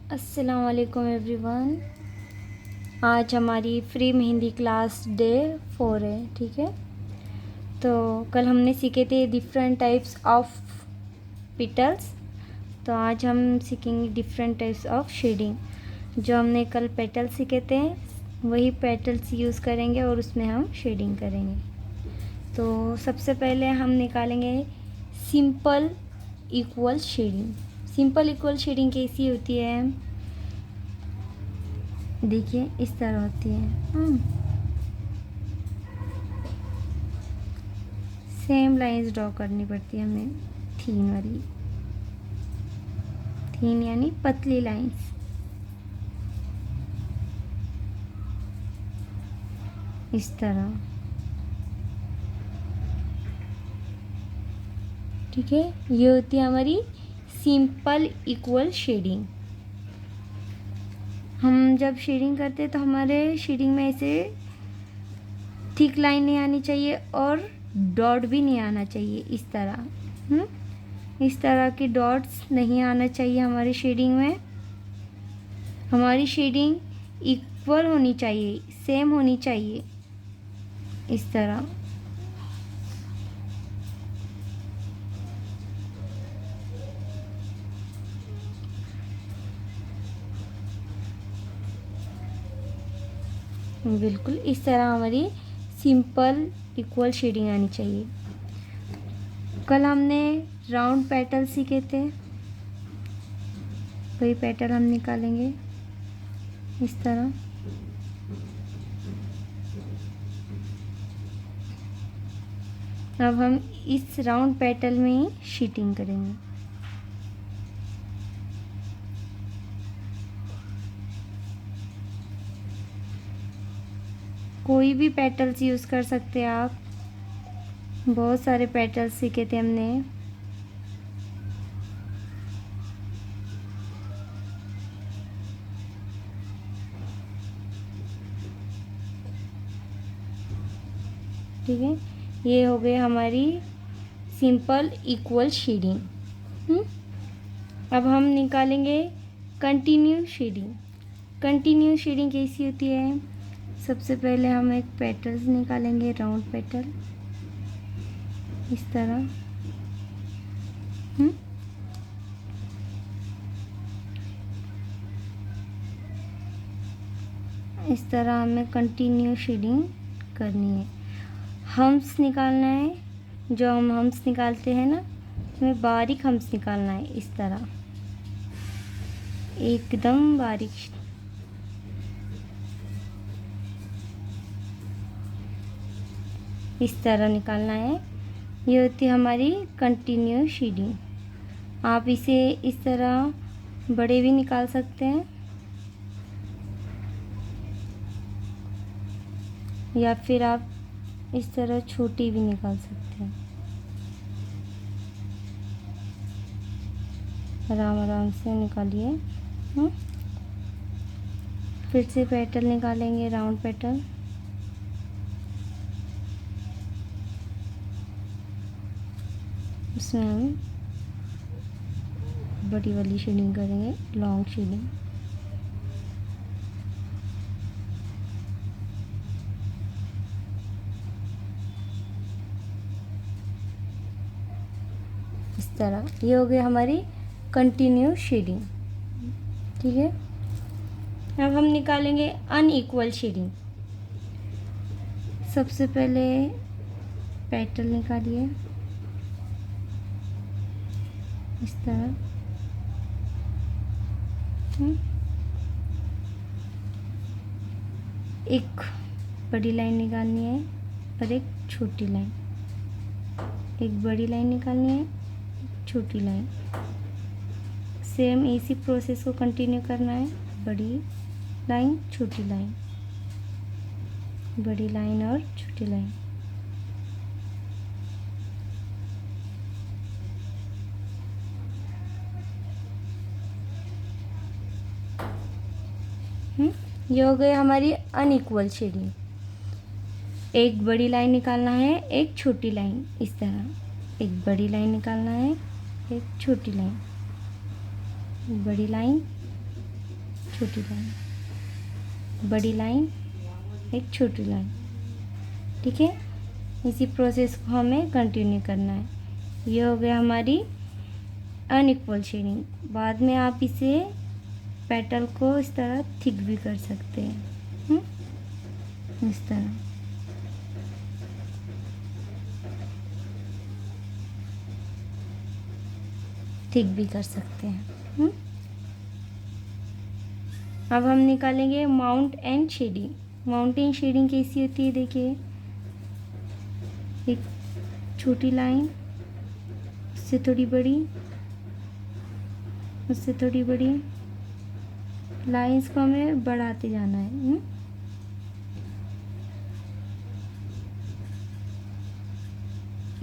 अस्सलाम वालेकुम एवरीवन। आज हमारी फ्री मेहंदी क्लास डे 4 है, ठीक है। तो कल हमने सीखे थे डिफरेंट टाइप्स ऑफ पेटल्स, तो आज हम सीखेंगे डिफरेंट टाइप्स ऑफ शेडिंग। जो हमने कल पेटल्स सीखे थे वही पेटल्स यूज़ करेंगे और उसमें हम शेडिंग करेंगे। तो सबसे पहले हम निकालेंगे simple equal shading. Simple equal shading कैसी होती है, देखिए इस तरह होती है। सेम लाइंस ड्रॉ करनी पड़ती है हमें, थीन वाली, थीन यानी पतली लाइंस। इस तरह, ठीक है। ये होती है हमारी सिंपल इक्वल शेडिंग। हम जब शेडिंग करते हैं तो हमारे शेडिंग में ऐसे थिक लाइन नहीं आनी चाहिए और डॉट भी नहीं आना चाहिए। इस तरह इस तरह की डॉट्स नहीं आना चाहिए हमारी शेडिंग में। हमारी शेडिंग इक्वल होनी चाहिए, सेम होनी चाहिए, इस तरह। बिल्कुल इस तरह हमारी सिंपल इक्वल शेडिंग आनी चाहिए। कल हमने राउंड पेटल सीखे थे, वही पेटल हम निकालेंगे इस तरह। अब हम इस राउंड पेटल में ही शीटिंग करेंगे। कोई भी पेटल्स यूज़ कर सकते हैं आप, बहुत सारे पेटल्स सीखे थे हमने। ठीक है, ये हो गए हमारी सिंपल इक्वल शेडिंग। अब हम निकालेंगे कंटिन्यू शेडिंग। कंटिन्यू शेडिंग कैसी होती है, सबसे पहले हम एक पेटल्स निकालेंगे, राउंड पेटल, इस तरह। इस तरह हमें कंटिन्यू शेडिंग करनी है। हम्स निकालना है, जो हम हम्स निकालते हैं ना, हमें बारीक हम्स निकालना है, इस तरह एकदम बारीक। इस तरह निकालना है। ये होती है हमारी कंटिन्यू शेडिंग। आप इसे इस तरह बड़े भी निकाल सकते हैं या फिर आप इस तरह छोटी भी निकाल सकते हैं। आराम आराम से निकालिए। फिर से पेटल निकालेंगे, राउंड पेटल। उसमें हम बड़ी वाली शेडिंग करेंगे, लॉन्ग शेडिंग। इस तरह ये हो गई हमारी कंटिन्यू शेडिंग, ठीक है। अब हम निकालेंगे अनइक्वल शेडिंग। सबसे पहले पेटल निकालिए इस तरह। एक बड़ी लाइन निकालनी है और एक छोटी लाइन, एक बड़ी लाइन निकालनी है, एक छोटी लाइन। सेम इसी प्रोसेस को कंटिन्यू करना है। बड़ी लाइन, छोटी लाइन, बड़ी लाइन और छोटी लाइन। ये हो गई हमारी अनइक्वल शेडिंग। एक बड़ी लाइन निकालना है, एक छोटी लाइन, इस तरह। एक बड़ी लाइन निकालना है, एक छोटी लाइन, बड़ी लाइन, छोटी लाइन, बड़ी लाइन, एक छोटी लाइन। ठीक है, इसी प्रोसेस को हमें कंटिन्यू करना है। ये हो गया हमारी अनइक्वल शेडिंग। बाद में आप इसे पेटल को इस तरह थिक भी कर सकते हैं, इस तरह। थिक भी कर सकते हैं। अब हम निकालेंगे mountain shading. Mountain shading कैसी होती है, देखिए, एक छोटी लाइन, उससे थोड़ी बड़ी, उससे थोड़ी बड़ी लाइंस को हमें बढ़ाते जाना है।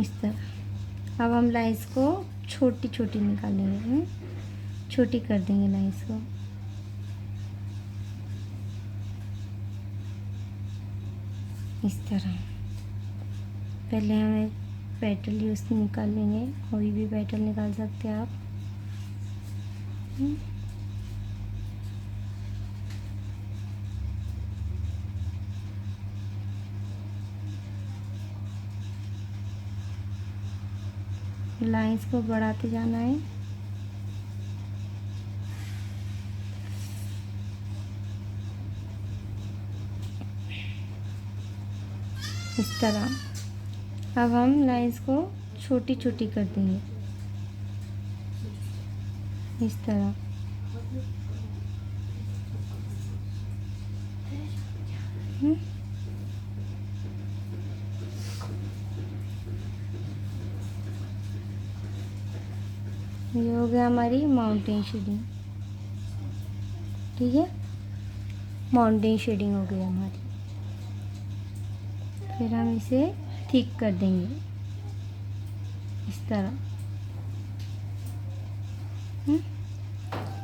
इस तरह। अब हम लाइंस को छोटी छोटी निकालेंगे, छोटी कर देंगे लाइंस को। इस तरह। पहले हम एक पेटल यूज निकाल लेंगे, कोई भी पेटल निकाल सकते हैं आप। लाइंस को बढ़ाते जाना है। इस तरह। अब हम लाइंस को छोटी छोटी कर देंगे, इस तरह। ये हो गया हमारी माउंटेन शेडिंग। ठीक है, माउंटेन शेडिंग हो गई हमारी। फिर हम इसे थिक कर देंगे, इस तरह।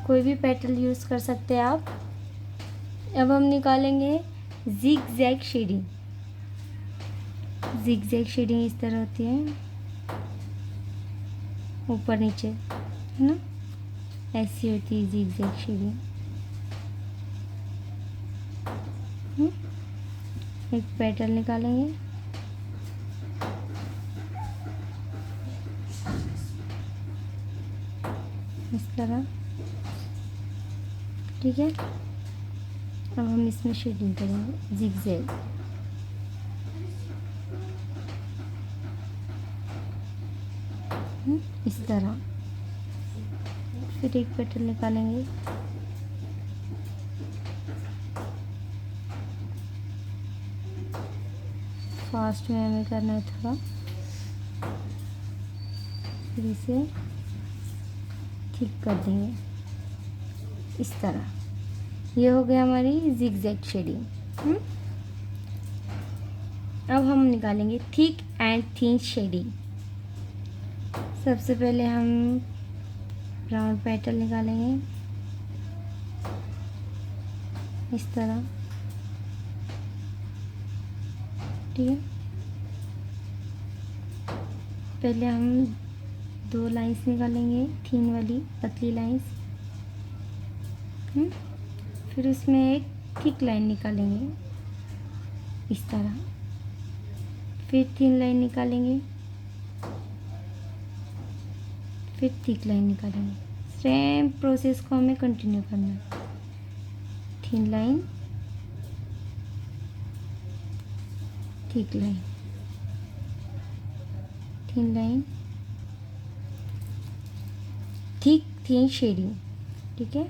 कोई भी पेटल यूज़ कर सकते हैं आप। अब हम निकालेंगे zig zag shading. Zig zag shading इस तरह होती है, ऊपर नीचे, है ना, ऐसी होती है जिग जैग शेडिंग। एक पेटल निकालेंगे, इस तरह। ठीक है, अब हम इसमें शेडिंग करेंगे जिग जैग। इस तरह। फिर एक पेटल निकालेंगे, फास्ट में हमें करना है थोड़ा। फिर इसे ठीक कर देंगे, इस तरह। ये हो गया हमारी जिगजैग शेडिंग। अब हम निकालेंगे थिक एंड थिन शेडिंग। सबसे पहले हम राउंड पेटल निकालेंगे, इस तरह। ठीक है, पहले हम 2 लाइंस निकालेंगे, थिन वाली पतली लाइंस। फिर उसमें एक थिक लाइन निकालेंगे, इस तरह। फिर थिन लाइन निकालेंगे, फिर थिक लाइन निकालेंगे। सेम प्रोसेस को हमें कंटिन्यू करना है। Thin line, thick line, thin line, thick thin shading. ठीक है,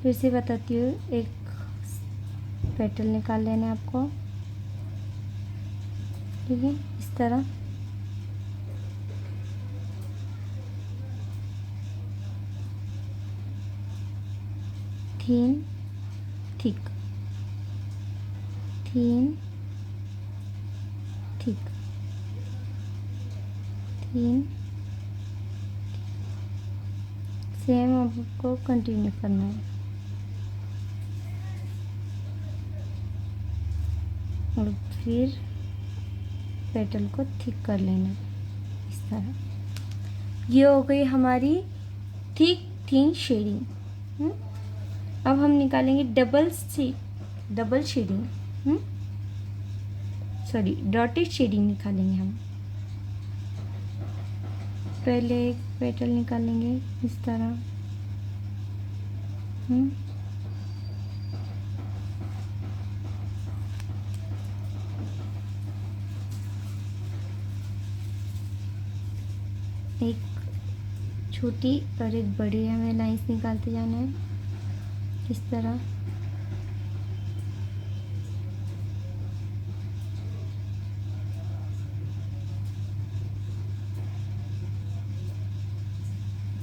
फिर से बताती हूँ। एक पेटल निकाल लेना है आपको, ठीक है, इस तरह। Thin, thick, thin, thick, thin. Same आपको कंटिन्यू करना है और फिर पेटल को थिक कर लेना है, इस तरह। ये हो गई हमारी थिक थिन शेडिंग। अब हम निकालेंगे double shading, sorry dotted shading निकालेंगे हम। पहले एक पेटल निकालेंगे इस तरह, एक छोटी और एक बड़ी हमें लाइंस निकालते जाना है इस तरह।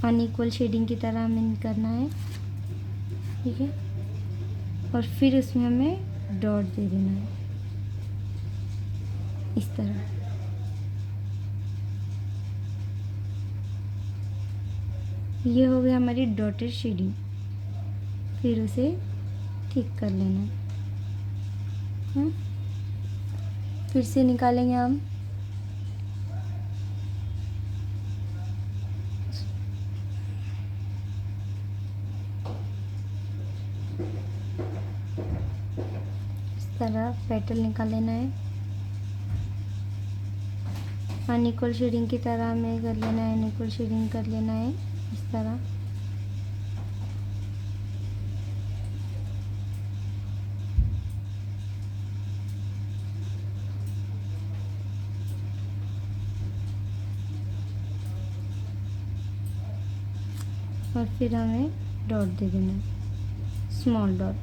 अनइक्वल शेडिंग की तरह हमें करना है, ठीक है। और फिर उसमें हमें डॉट दे देना है इस तरह। ये हो गया हमारी डॉटेड शेडिंग। फिर उसे ठीक कर लेना है। फिर से निकालेंगे हम इस तरह, पेटल निकाल लेना है। अनइक्वल शेडिंग की तरह हमें कर लेना है, अनइक्वल शेडिंग कर लेना है इस तरह। और फिर हमें डॉट दे देना है, स्मॉल डॉट।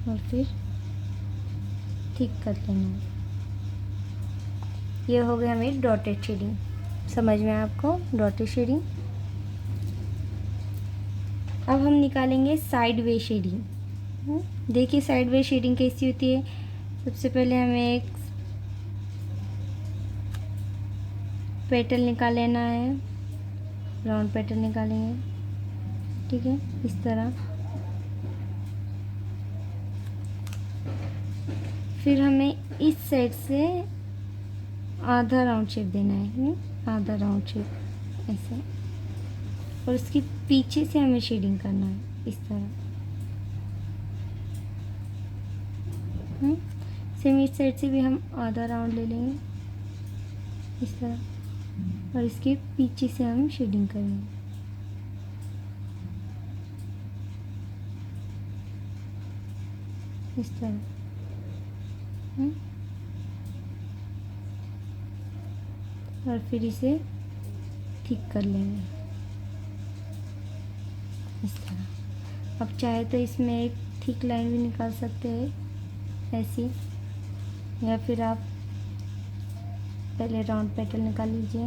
और फिर ठीक कर लेना है। ये हो गया हमें डॉटेड शेडिंग। समझ में आपको डॉटेड शेडिंग। अब हम निकालेंगे साइड वे शेडिंग। देखिए साइड वे शेडिंग कैसी होती है। सबसे पहले हमें एक पेटल निकाल लेना है, राउंड पेटल निकालेंगे, ठीक है, इस तरह। फिर हमें इस साइड से आधा राउंड शेप देना है, आधा राउंड शेप ऐसे। और उसके पीछे से हमें शेडिंग करना है इस तरह। सेम इस साइड से भी हम आधा राउंड ले लेंगे इस तरह। और इसके पीछे से हम शेडिंग करेंगे इस तरह। और फिर इसे ठीक कर लेंगे इस तरह। अब चाहे तो इसमें एक थिक लाइन भी निकाल सकते हैं ऐसी, या फिर आप पहले राउंड पेटल निकाल लीजिए।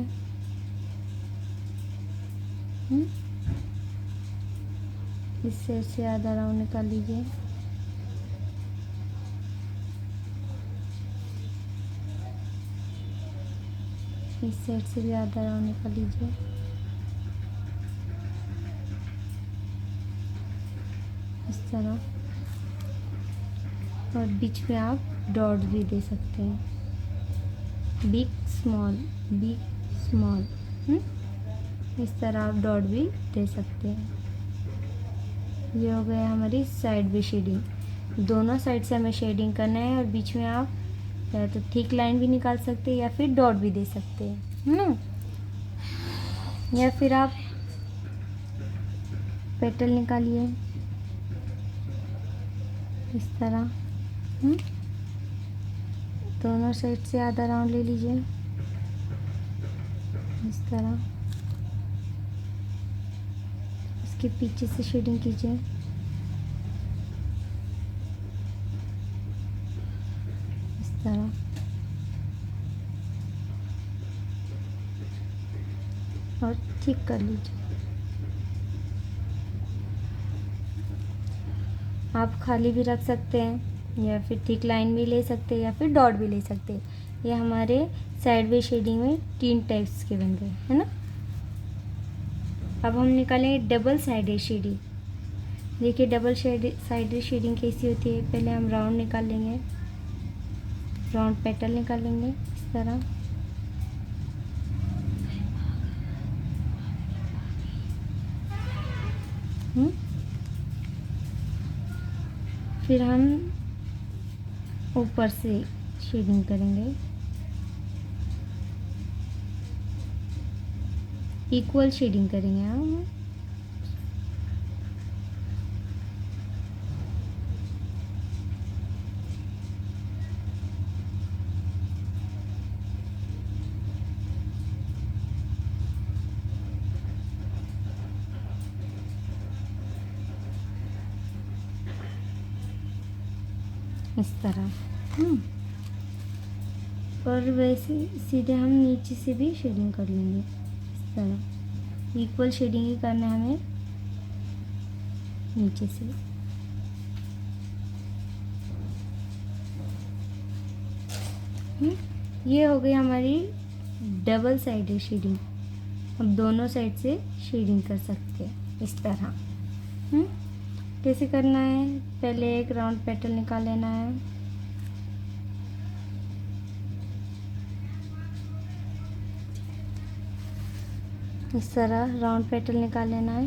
इस साइड से आधा राउंड निकाल लीजिए। इस साइड से भी आधा राउंड निकाल लीजिए इस तरह। और बीच में आप डॉट भी दे सकते हैं, बिग स्मॉल इस तरह आप डॉट भी दे सकते हैं। ये हो गया हमारी साइड वे शेडिंग। दोनों साइड से हमें शेडिंग करना है। और बीच में आप या तो थिक लाइन भी निकाल सकते हैं या फिर डॉट भी दे सकते हैं, है ना। या फिर आप पेटल निकालिए इस तरह। दोनों साइड से आधा राउंड ले लीजिए इस तरह। इसके पीछे से शेडिंग कीजिए इस तरह। और ठीक कर लीजिए। आप खाली भी रख सकते हैं या फिर थिक लाइन भी ले सकते हैं या फिर डॉट भी ले सकते हैं। ये हमारे साइड वे शेडिंग में 3 टाइप्स के बन गए, है ना। अब हम निकालेंगे डबल साइडेड शेडिंग। देखिए डबल साइडेड शेडिंग कैसी होती है। पहले हम राउंड निकाल लेंगे, राउंड पेटल निकालेंगे इस तरह। फिर हम ऊपर से शेडिंग करेंगे, इक्वल शेडिंग करेंगे हम। इस तरह। और वैसे सीधे हम नीचे से भी शेडिंग कर लेंगे इस तरह। इक्वल शेडिंग ही करना है हमें नीचे से। ये हो गई हमारी डबल साइडेड शेडिंग। हम दोनों साइड से शेडिंग कर सकते हैं इस तरह। कैसे करना है, पहले एक राउंड पेटल निकाल लेना है। इस तरह राउंड पेटल निकाल लेना है।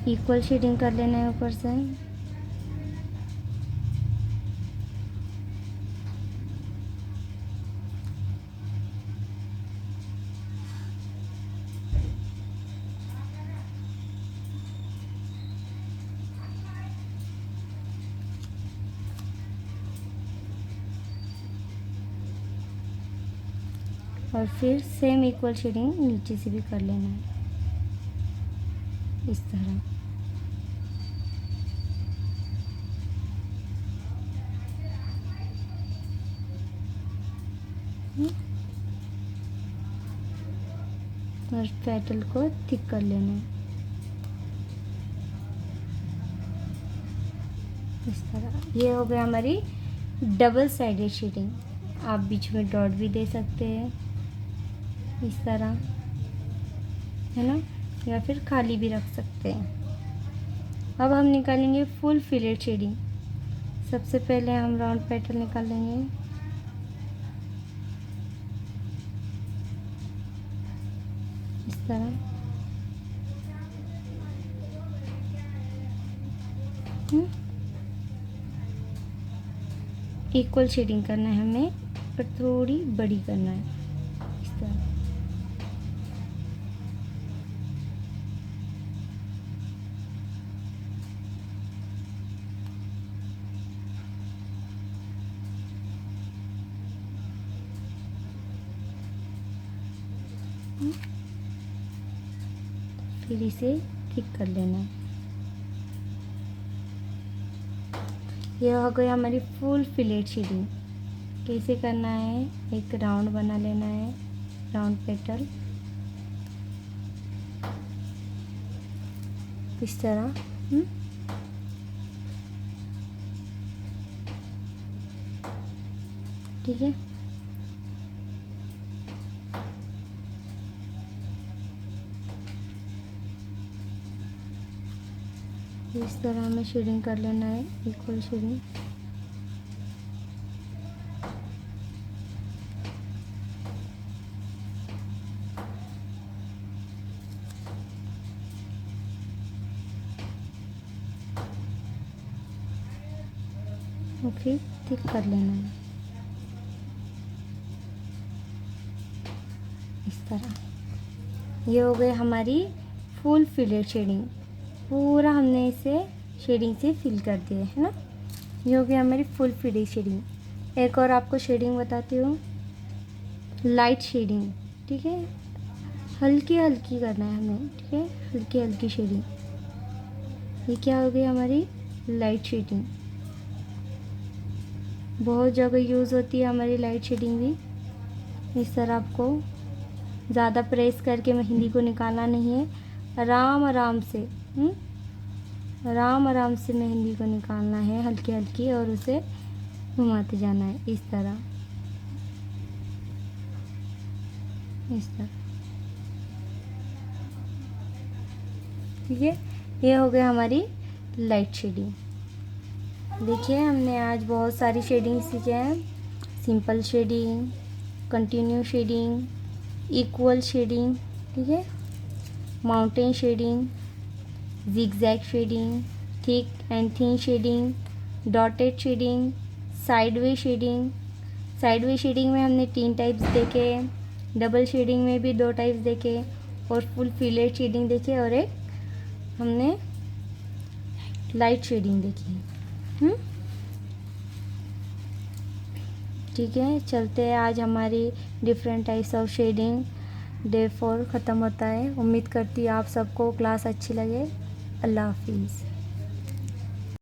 इक्वल शेडिंग कर लेना है ऊपर से। और फिर सेम इक्वल शेडिंग नीचे से भी कर लेना है इस तरह। और पेटल को थिक कर लेना है इस तरह। ये हो गया हमारी डबल साइडेड शेडिंग। आप बीच में डॉट भी दे सकते हैं इस तरह, है ना, या फिर खाली भी रख सकते हैं। अब हम निकालेंगे फुल फिलेट शेडिंग। सबसे पहले हम राउंड पेटल निकालेंगे। इस तरह। इक्वल शेडिंग करना है हमें, पर थोड़ी बड़ी करना है इस तरह। फिर इसे थिक कर लेना है। यह हो गई हमारी फुल फिलेट शेडिंग। कैसे करना है, एक राउंड बना लेना है, राउंड पेटल इस तरह। ठीक है। इस तरह हमें शेडिंग कर लेना है, इक्वल शेडिंग। और फिर थिक कर लेना है इस तरह। ये हो गई हमारी फुल फिलेट शेडिंग। पूरा हमने इसे शेडिंग से फिल कर दिया है ना। ये हो गई हमारी फुल फिलेट शेडिंग। एक और आपको शेडिंग बताती हूँ, लाइट शेडिंग। ठीक है, हल्की हल्की करना है हमें। ठीक है, हल्की हल्की शेडिंग। ये क्या हो गई हमारी लाइट शेडिंग। बहुत जगह यूज़ होती है हमारी लाइट शेडिंग भी। इस तरह आपको ज़्यादा प्रेस करके मेहंदी को निकालना नहीं है, आराम आराम से आराम आराम से मेहंदी को निकालना है, हल्की हल्की, और उसे घुमाते जाना है इस तरह, इस तरह। ठीक है, ये हो गया हमारी लाइट शेडिंग। देखिए हमने आज बहुत सारी शेडिंग सीखे हैं, simple shading, continue shading, equal shading, ठीक है, mountain shading, zigzag shading, thick and thin shading, dotted shading, sideway shading. Sideway shading में हमने 3 टाइप्स देखे, डबल शेडिंग में भी 2 टाइप्स देखे, और फुल फिलेट शेडिंग देखे, और एक हमने लाइट शेडिंग देखी। ठीक है, चलते हैं। आज हमारी different types of shading day 4 ख़त्म होता है। उम्मीद करती हूँ आप सबको क्लास अच्छी लगे। अल्लाह हाफिज़।